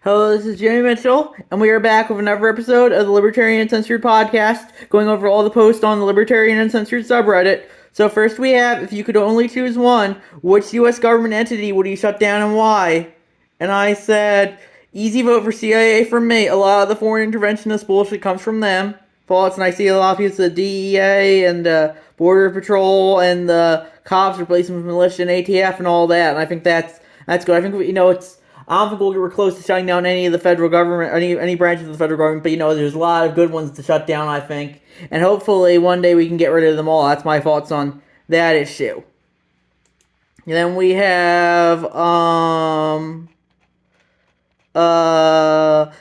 Hello, this is Jimmy Mitchell, and we are back with another episode of the Libertarian Uncensored podcast, going over all the posts on the Libertarian Uncensored subreddit. So first we have, if you could only choose one, which U.S. government entity would you shut down and why? And I said, easy vote for CIA for me. A lot of the foreign interventionist bullshit comes from them. Faults, and I see a lot of people say the DEA and Border Patrol and the cops replacing with militia and ATF and all that, and I think that's good. I think, it's I don't think we're close to shutting down any of the federal government, any branches of the federal government. But there's a lot of good ones to shut down, I think, and hopefully one day we can get rid of them all. That's my thoughts on that issue. And then we have How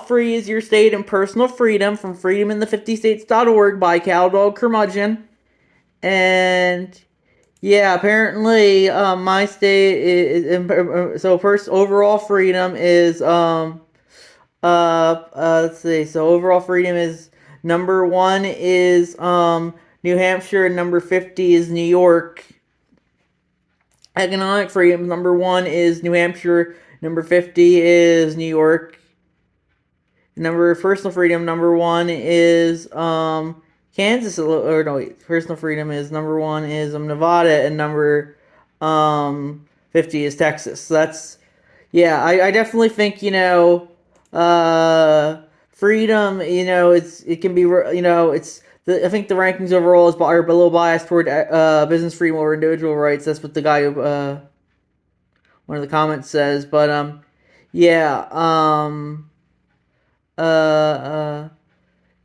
Free Is Your State and Personal Freedom from freedominthe50states.org by Cowdog Curmudgeon. And yeah, apparently, my state is so first overall freedom is let's see. So overall freedom is number 1 is New Hampshire, and number 50 is New York. Economic freedom number 1 is New Hampshire, number 50 is New York. Personal freedom number 1 is Kansas, or no, wait, personal freedom is number 1 is Nevada, and number 50 is Texas. So that's, yeah, I definitely think, freedom, it can be, I think the rankings overall are a little biased toward business freedom over individual rights. That's what the guy, one of the comments says, but, yeah,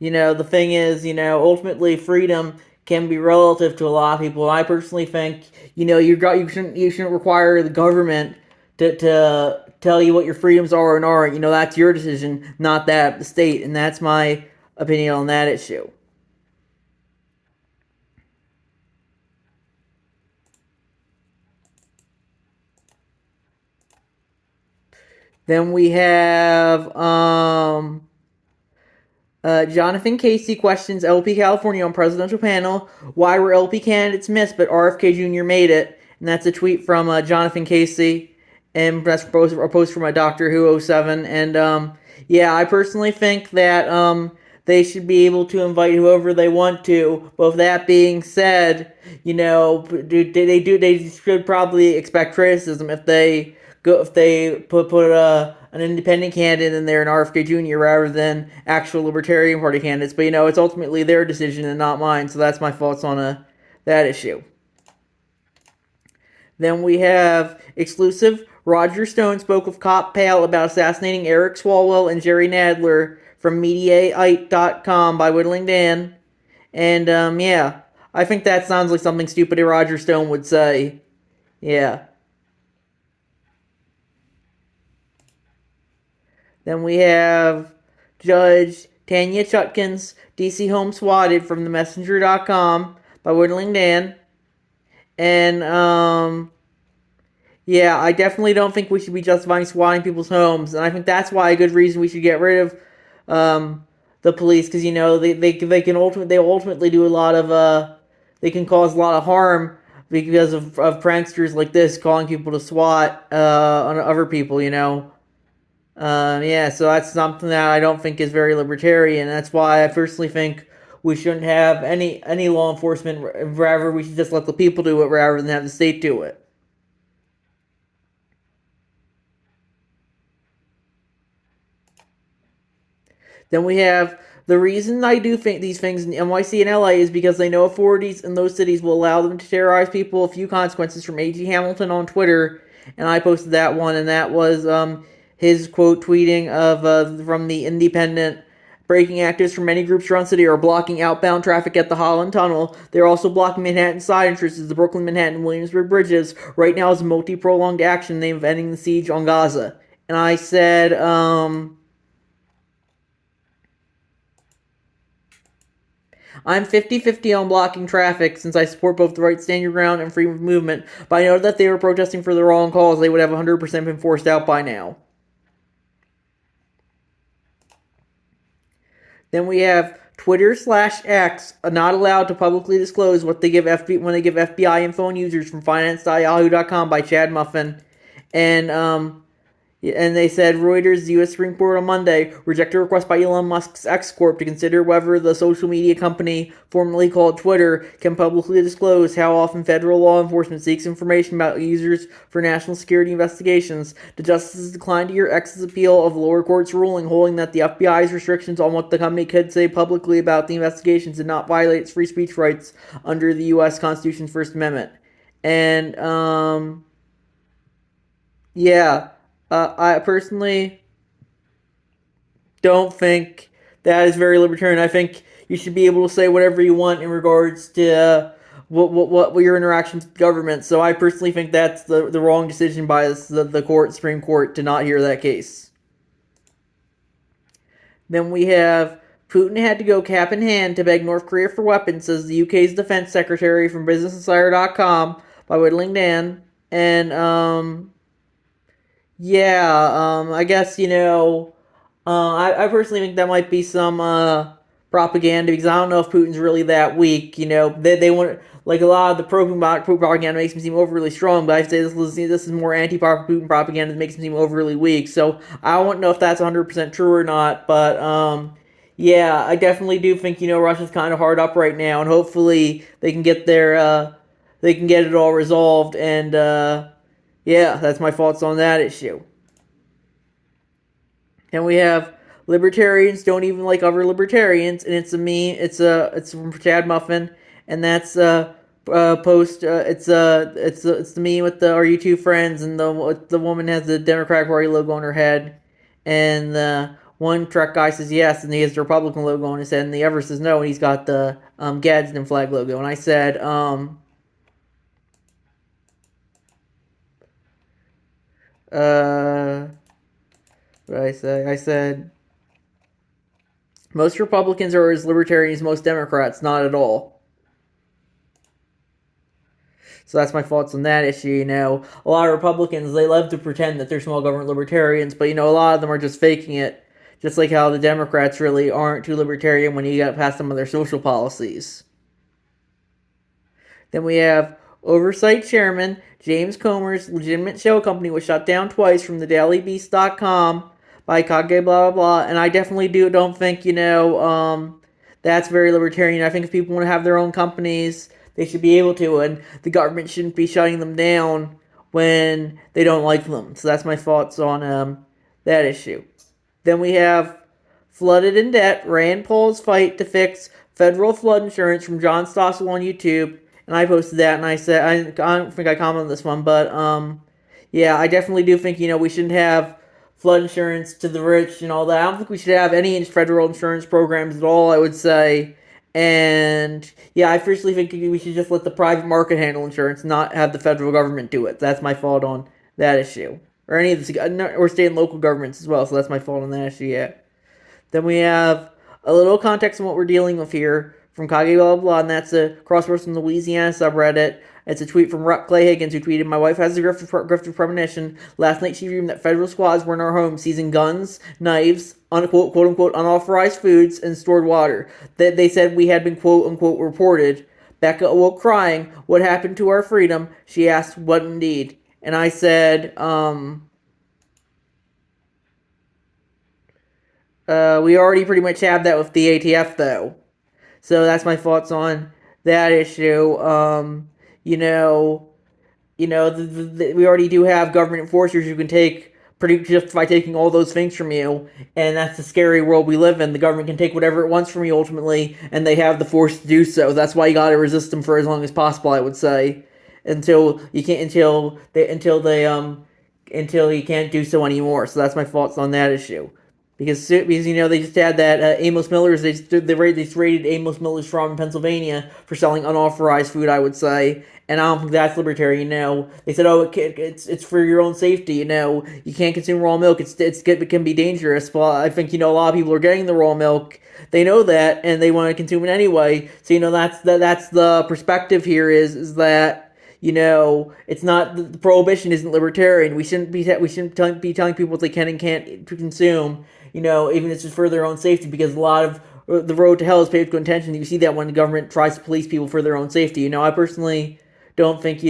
the thing is, ultimately freedom can be relative to a lot of people. And I personally think, you shouldn't require the government to tell you what your freedoms are and aren't. That's your decision, not that of the state. And that's my opinion on that issue. Then we have Jonathan Casey questions LP California on presidential panel. Why were LP candidates missed, but RFK Jr. made it? And that's a tweet from Jonathan Casey, and that's a post from Doctor Who 07. And yeah, I personally think that they should be able to invite whoever they want to. But with that being said, they should probably expect criticism if they put an independent candidate in there, an RFK Jr., rather than actual Libertarian Party candidates. But it's ultimately their decision and not mine. So that's my thoughts on that issue. Then we have exclusive. Roger Stone spoke with Cop Pale about assassinating Eric Swalwell and Jerry Nadler from Mediaite.com by Whittling Dan. And yeah, I think that sounds like something stupid Roger Stone would say. Yeah. Then we have Judge Tanya Chutkin's DC Home Swatted from themessenger.com by Whittling Dan. And, yeah, I definitely don't think we should be justifying swatting people's homes. And I think that's why a good reason we should get rid of the police. Because, they can ultimately do a lot of, they can cause a lot of harm because of pranksters like this calling people to SWAT on other people, Yeah, so that's something that I don't think is very libertarian. That's why I personally think we shouldn't have any law enforcement. Rather, we should just let the people do it rather than have the state do it. Then we have the reason I do think these things in NYC and LA is because they know authorities in those cities will allow them to terrorize people. A few consequences from A.G. Hamilton on Twitter, and I posted that one, and that was his quote tweeting of from the Independent. Breaking activists from many groups around the city are blocking outbound traffic at the Holland Tunnel. They're also blocking Manhattan side entrances, the Brooklyn, Manhattan, Williamsburg bridges. Right now is a multi-prolonged action named ending the siege on Gaza. And I said, I'm 50-50 on blocking traffic since I support both the right to stand your ground and freedom of movement, but I know that they were protesting for the wrong cause. They would have 100% been forced out by now. Then we have Twitter/X not allowed to publicly disclose what they give when they give FBI info on users from finance.yahoo.com by Chad Muffin. And And they said Reuters, the U.S. Supreme Court on Monday rejected a request by Elon Musk's X Corp to consider whether the social media company, formerly called Twitter, can publicly disclose how often federal law enforcement seeks information about users for national security investigations. The justices declined to hear X's appeal of the lower court's ruling, holding that the FBI's restrictions on what the company could say publicly about the investigations did not violate its free speech rights under the U.S. Constitution's First Amendment. And, yeah. I personally don't think that is very libertarian. I think you should be able to say whatever you want in regards to what your interactions with government. So I personally think that's the wrong decision by the Supreme Court to not hear that case. Then we have Putin had to go cap in hand to beg North Korea for weapons, says the UK's defense secretary from BusinessInsider.com by Whittling Dan. And yeah, I guess, I personally think that might be some propaganda because I don't know if Putin's really that weak. They want, like, a lot of the pro-Putin propaganda makes him seem overly strong, but I'd say this is more anti-Putin propaganda that makes him seem overly weak. So I don't know if that's 100% true or not, but yeah, I definitely do think, Russia's kind of hard up right now, and hopefully they can get they can get it all resolved, and yeah, that's my thoughts on that issue. And we have libertarians don't even like other libertarians, and it's a meme. It's from Chad Muffin, and that's post. It's the meme with the "Are you two friends?" and the woman has the Democratic Party logo on her head, and the one truck guy says yes, and he has the Republican logo on his head, and the other says no, and he's got the Gadsden flag logo. And I said what did I say? I said most Republicans are as libertarian as most Democrats. Not at all. So that's my thoughts on that issue. A lot of Republicans, they love to pretend that they're small government libertarians, but a lot of them are just faking it. Just like how the Democrats really aren't too libertarian when you get past some of their social policies. Then we have Oversight Chairman James Comer's legitimate shell company was shut down twice from the dailybeast.com by Kage blah blah blah, and I definitely don't think that's very libertarian. I think if people want to have their own companies, they should be able to, and the government shouldn't be shutting them down when they don't like them. So that's my thoughts on that issue. Then we have Flooded in Debt, Rand Paul's fight to fix federal flood insurance from John Stossel on YouTube. And I posted that, and I said, I don't think I commented on this one, but yeah, I definitely do think, we shouldn't have flood insurance to the rich and all that. I don't think we should have any federal insurance programs at all, I would say. And yeah, I personally think we should just let the private market handle insurance, not have the federal government do it. That's my fault on that issue. Or any of the, or state and local governments as well, so that's my fault on that issue, yeah. Then we have a little context on what we're dealing with here from Kage blah blah blah, and that's a crossword from the Louisiana subreddit. It's a tweet from Clay Higgins, who tweeted, "My wife has a gift of premonition. Last night she dreamed that federal squads were in our home seizing guns, knives, quote unquote unauthorized foods, and stored water. That they said we had been quote unquote reported. Becca awoke crying. What happened to our freedom? She asked, what indeed?" And I said, we already pretty much have that with the ATF, though. So that's my thoughts on that issue. We already do have government enforcers who can take pretty just by taking all those things from you, and that's the scary world we live in. The government can take whatever it wants from you ultimately, and they have the force to do so. That's why you gotta resist them for as long as possible, I would say, until you can't do so anymore. So that's my thoughts on that issue. Because they just had that Amos Miller's, they raided Amos Miller's farm in Pennsylvania for selling unauthorized food, I would say, and I don't think that's libertarian. They said, oh, it's for your own safety. You can't consume raw milk. It can be dangerous. Well, I think a lot of people are getting the raw milk. They know that, and they want to consume it anyway. So that's the perspective here is that. It's not the prohibition isn't libertarian. We shouldn't be telling people what they can and can't consume. Even if it's just for their own safety, because a lot of the road to hell is paved with intention. You see that when the government tries to police people for their own safety. I personally don't think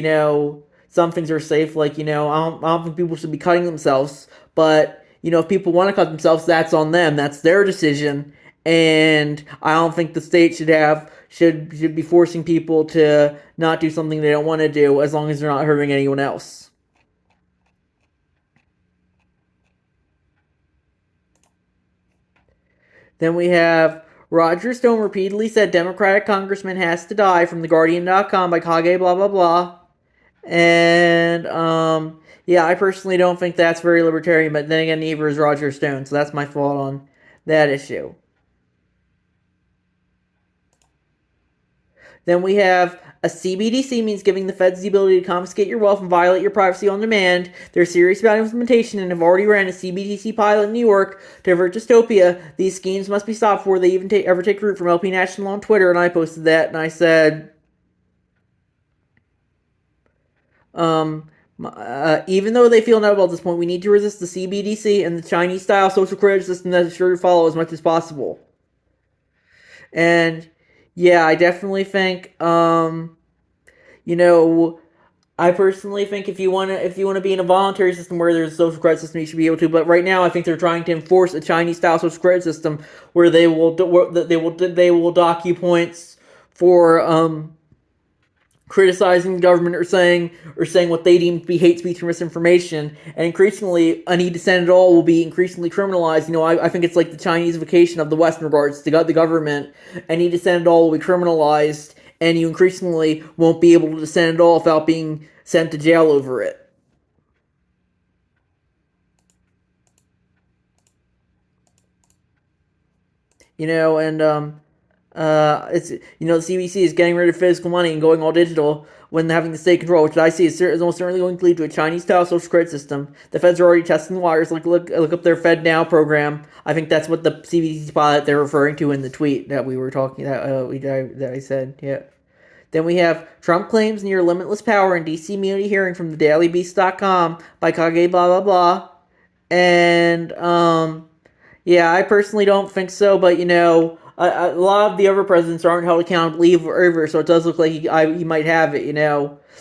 some things are safe. Like I don't think people should be cutting themselves, But if people want to cut themselves, that's on them. That's their decision. And I don't think the state should be forcing people to not do something they don't want to do, as long as they're not hurting anyone else. Then we have Roger Stone repeatedly said Democratic congressman has to die, from TheGuardian.com by Kage blah blah blah. And yeah, I personally don't think that's very libertarian, but then again, neither is Roger Stone, so that's my fault on that issue. Then we have a CBDC means giving the feds the ability to confiscate your wealth and violate your privacy on demand. They're serious about implementation and have already ran a CBDC pilot in New York to avert dystopia. These schemes must be stopped before they even ever take root, from LP National on Twitter, and I posted that, and I said, even though they feel inevitable at this point, we need to resist the CBDC and the Chinese-style social credit system that is sure to follow as much as possible. And yeah, I definitely think, I personally think if you want to be in a voluntary system where there's a social credit system, you should be able to. But right now, I think they're trying to enforce a Chinese-style social credit system where they will dock you points for criticizing the government or saying what they deem to be hate speech or misinformation. And increasingly, any dissent at all will be increasingly criminalized. I think it's like the Chinese-ification of the West in regards to the government. Any dissent at all will be criminalized, and you increasingly won't be able to dissent at all without being sent to jail over it. It's the CBC is getting rid of physical money and going all digital when having the state control, which I see is almost certainly going to lead to a Chinese-style social credit system. The feds are already testing the waters. Look up their Fed Now program. I think that's what the CBC pilot they're referring to in the tweet that we were talking that I said. Yeah. Then we have Trump claims near limitless power in DC immunity hearing, from thedailybeast.com by Kage blah blah blah. And yeah, I personally don't think so, but a lot of the other presidents aren't held accountable either, so it does look like he might have it.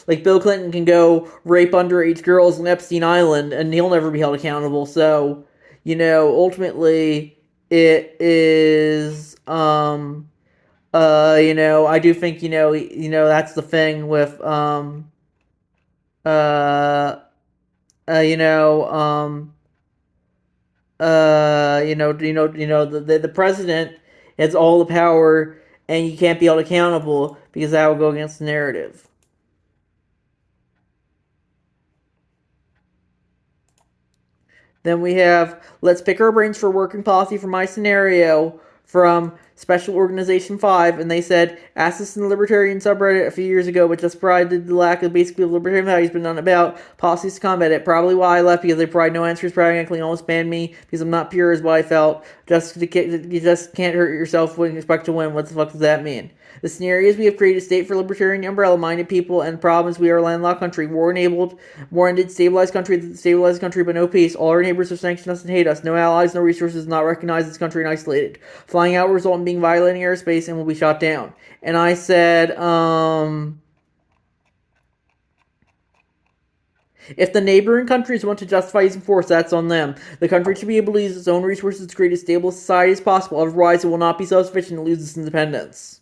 Like Bill Clinton can go rape underage girls on Epstein Island, and he'll never be held accountable. So, ultimately, it is I do think that's the thing with uh you know the president has all the power, and you can't be held accountable because that will go against the narrative. Then we have Let's Pick Our Brains for Working Policy for My Scenario from Special Organization 5, and they said, asked this in the Libertarian subreddit a few years ago, but just provided the lack of basically libertarian values, but none about policies to combat it. Probably why I left, because they provide no answers, practically almost banned me, because I'm not pure, is what I felt. You just can't hurt yourself when you expect to win. What the fuck does that mean? The scenario is we have created a state for libertarian umbrella-minded people, and the problem is we are a landlocked country, war-enabled, war-ended, stabilized country, but no peace. All our neighbors have sanctioned us and hate us. No allies, no resources, not recognized this country and isolated. Flying out will result in being violating airspace and will be shot down. And I said, if the neighboring countries want to justify using force, that's on them. The country should be able to use its own resources to create as stable a society as possible, otherwise it will not be self-sufficient and lose its independence.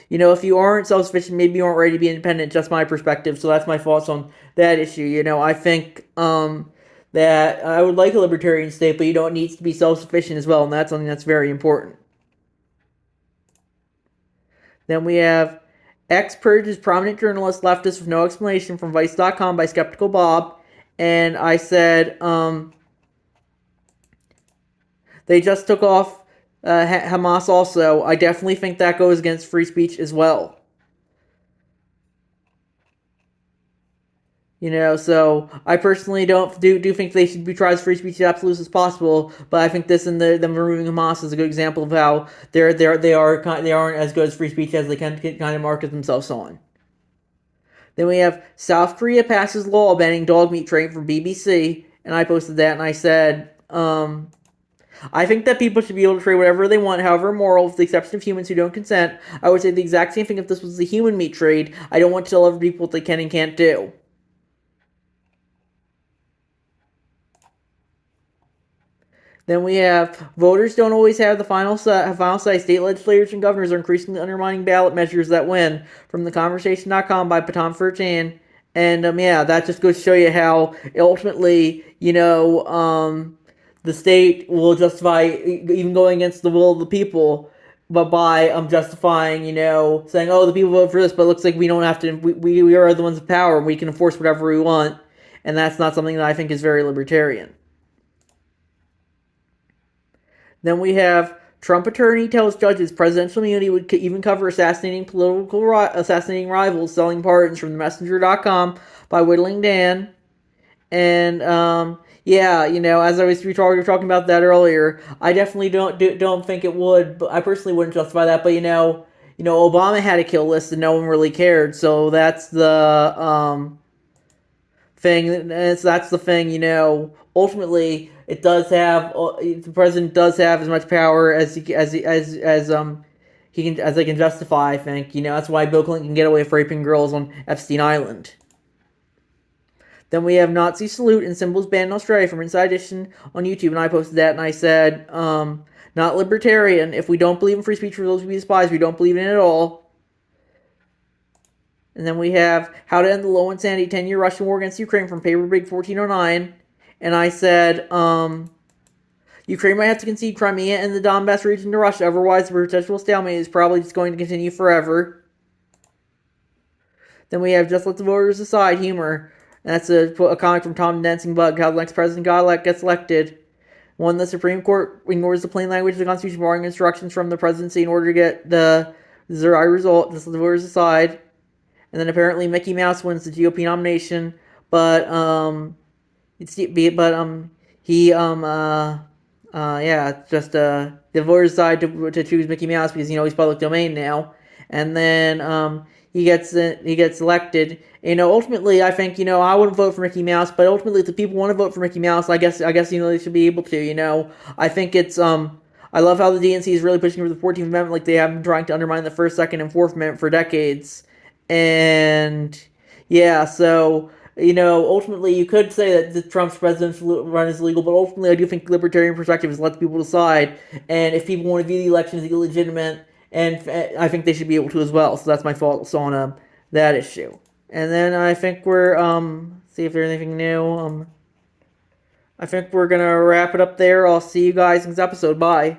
If you aren't self-sufficient, maybe you aren't ready to be independent. Just my perspective, so that's my thoughts on that issue. I think that I would like a libertarian state, but it needs to be self-sufficient as well, and that's something that's very important. Then we have X purges prominent journalist leftist with no explanation, from Vice.com by Skeptical Bob, and I said they just took off Hamas also. I definitely think that goes against free speech as well. So I personally do think they should be tried as free speech as absolute as possible. But I think this and them removing Hamas is a good example of how they aren't as good as free speech as they can kind of market themselves on. Then we have South Korea passes law banning dog meat trade from BBC, and I posted that, and I said, I think that people should be able to trade whatever they want, however immoral, with the exception of humans who don't consent. I would say the exact same thing if this was a human meat trade. I don't want to tell other people what they can and can't do. Then we have voters don't always have the final say. State legislators and governors are increasingly undermining ballot measures that win. From theconversation.com by Patan Furchan. And yeah, that just goes to show you how ultimately, the state will justify even going against the will of the people, but by justifying, saying, oh, the people vote for this, but it looks like we don't have to. We are the ones of power, and we can enforce whatever we want, and that's not something that I think is very libertarian. Then we have Trump attorney tells judges presidential immunity would even cover assassinating rivals, selling pardons from themessenger.com by Whittling Dan. And yeah, as we were talking about that earlier, I definitely don't think it would, but I personally wouldn't justify that. But Obama had a kill list and no one really cared, so that's the thing. That's the thing. Ultimately, it does have the president does have as much power as he they can justify. I think that's why Bill Clinton can get away with raping girls on Epstein Island. Then we have Nazi salute and symbols banned in Australia from Inside Edition on YouTube, and I posted that and I said, not libertarian. If we don't believe in free speech for those who be despised, we don't believe in it at all. And then we have How to End the Low Insanity 10-Year Russian War Against Ukraine from Paper Big 1409. And I said, Ukraine might have to concede Crimea and the Donbass region to Russia, otherwise the perpetual stalemate is probably just going to continue forever. Then we have Just Let the Voters Decide, humor. And that's a comic from Tom Dancing Bug, how the next president gets elected. One, the Supreme Court ignores the plain language of the Constitution, borrowing instructions from the presidency in order to get the desired result. Just let the voters decide. And then apparently Mickey Mouse wins the GOP nomination, but the voters decide to choose Mickey Mouse because he's public domain now, and then he gets elected. Ultimately, I think I wouldn't vote for Mickey Mouse, but ultimately, if the people want to vote for Mickey Mouse, I guess they should be able to. I think it's I love how the DNC is really pushing for the 14th Amendment, like they have been trying to undermine the First, Second, and Fourth Amendment for decades. And yeah, so ultimately you could say that the Trump's presidential run is illegal, but ultimately I do think the libertarian perspective is let the people decide, and if people want to view the election as illegitimate, and I think they should be able to as well. So that's my thoughts on that issue. And then I think we're see if there's anything new. I think we're gonna wrap it up there. I'll see you guys next episode. Bye.